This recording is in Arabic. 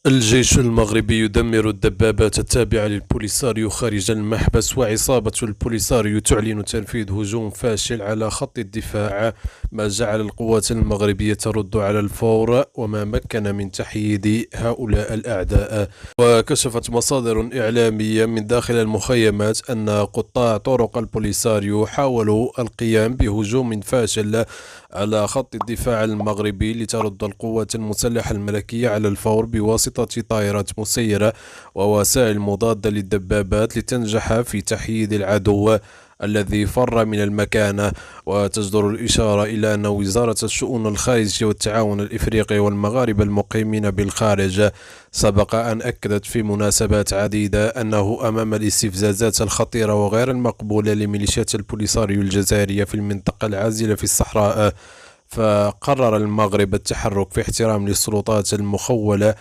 الجيش المغربي يدمر الدبابات التابعة للبوليساريو خارج المحبس، وعصابة البوليساريو تعلن تنفيذ هجوم فاشل على خط الدفاع، ما جعل القوات المغربية ترد على الفور وما مكن من تحييد هؤلاء الأعداء. وكشفت مصادر إعلامية من داخل المخيمات أن قطاع طرق البوليساريو حاولوا القيام بهجوم فاشل على خط الدفاع المغربي لترد القوات المسلحة الملكية على الفور بواسطة طائرات مسيرة ووسائل مضادة للدبابات لتنجح في تحييد العدو الذي فر من المكان. وتجدر الإشارة إلى أن وزارة الشؤون الخارجية والتعاون الإفريقي والمغاربة المقيمين بالخارج سبق أن أكدت في مناسبات عديدة أنه أمام الاستفزازات الخطيرة وغير المقبولة لميليشيات البوليساريو الجزائرية في المنطقة العازلة في الصحراء، فقرر المغرب التحرك في احترام للسلطات المخولة